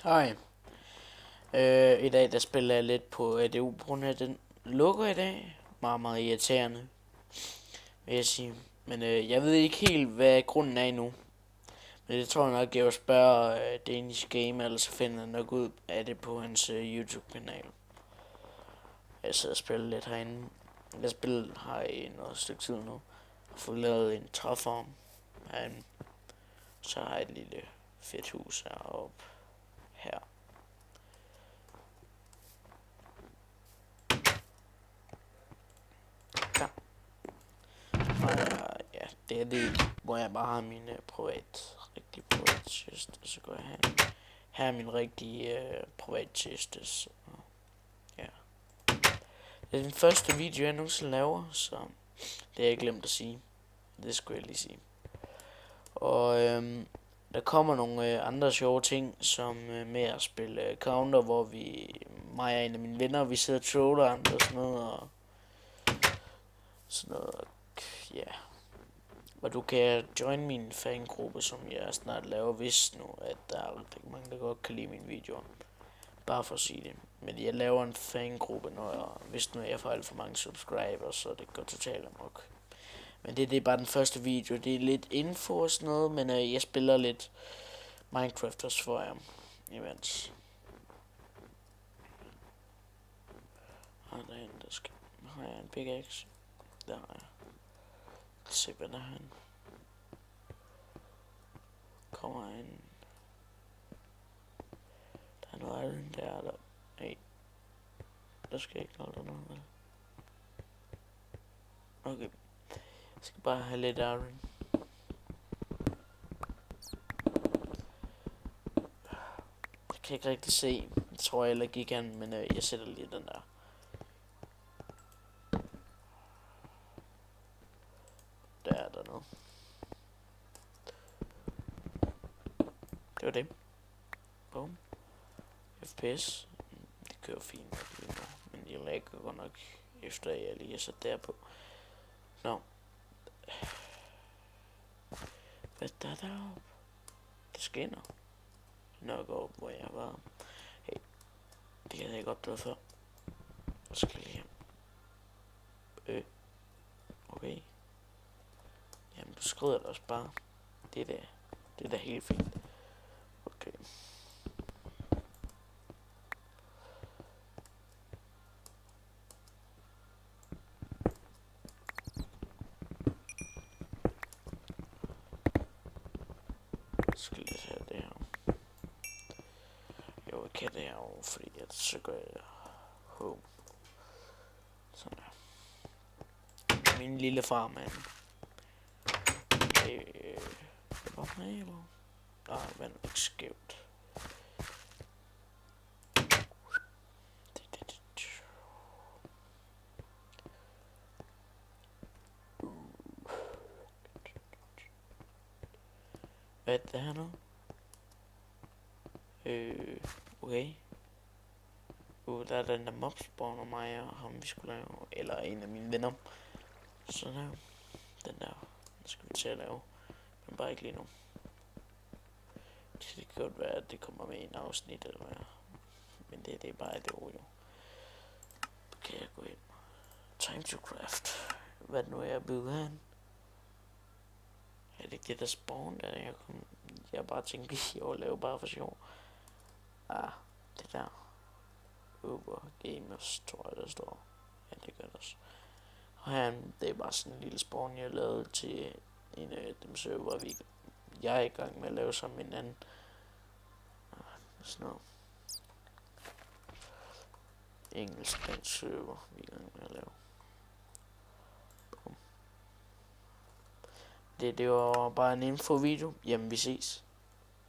Hej. I dag der spiller jeg lidt på ADU, på grund af at den lukker i dag. Meget, meget irriterende, vil jeg sige. Men jeg ved ikke helt, hvad grunden er endnu. Men det tror jeg nok, jeg vil spørge Danish Game, eller så finder jeg nok ud af det på hans YouTube-kanal. Jeg sidder og spiller lidt herinde. Jeg spiller her i noget stykke tid nu. Og får lavet en træform herinde. Så har jeg et lille fedt hus heroppe her. Ja, det er det, hvor jeg bare har min rigtig privat chest, og så går jeg her er min rigtige privat chest, så ja. Det er den første video, jeg nogensinde laver, så det har jeg glemt at sige. Det skulle jeg lige sige. Og der kommer nogle andre sjove ting, som med at spille counter, hvor mig og en af mine venner, vi sidder og troller andre og sådan noget, ja. Og du kan join min fangruppe, som jeg snart laver, hvis nu, at der er rigtig mange, der godt kan lide mine videoer. Bare for at sige det. Men jeg laver en fangruppe, hvis nu jeg får alt for mange subscribers, så det går totalt amok. Men det er bare den første video. Det er lidt info og sådan noget, men jeg spiller lidt Minecraft også for jer imens. Og derinde, har jeg en pickaxe. Der har jeg. Se hvad der er han. Kommer en. Der er noget iron der. Hey. Der skal ikke noget der noget. Okay. Jeg skal bare have lidt iron. Jeg kan ikke rigtig se. Jeg tror jeg gik an, men jeg sætter lige den der. Der er der noget. Det var det. Boom. FPS. Det kører fint lige nu. Men jeg lægger godt nok efter jeg lige har sat der på. Nå. Hvad der deroppe? Det skinner. Nok op, hvor jeg var. Hey. Det havde jeg godt død før. Jeg skal lige hjem. Okay. Jamen, du skrider det også bare. Det er da helt fint. Okay. Jeg skal lige have det her. Jo, jeg kan det her over, fordi så gør jeg home. Sådan der. Min lille farmand. Hvor er jeg? Nej, vand er ikke skævt. Hvad er det her nu? Okay. Der er den der mob spawner mig og ham vi skulle lave. Eller en af mine venner. Sådan her. Den der. Den skal vi til at lave. Men bare ikke lige nu. Det kan godt være, at det kommer med i en afsnit eller hvad. Men det er bare det ord jo. Okay, jeg går ind. Time to craft. Hvad nu er jeg blevet herhen? Er det ikke det der spawn der? Jeg bare tænkte lige at lave bare for sjov. Det der. Uber Gamers, tror jeg der står. Ja, det gør det også. Og her, det er bare sådan en lille spawn, jeg lavede til en af dem server, jeg er i gang med at lave sammen med en anden. Sådan noget. Engelsk dansk server, vi er i gang med at lave. Det var bare en info video. Jamen, vi ses.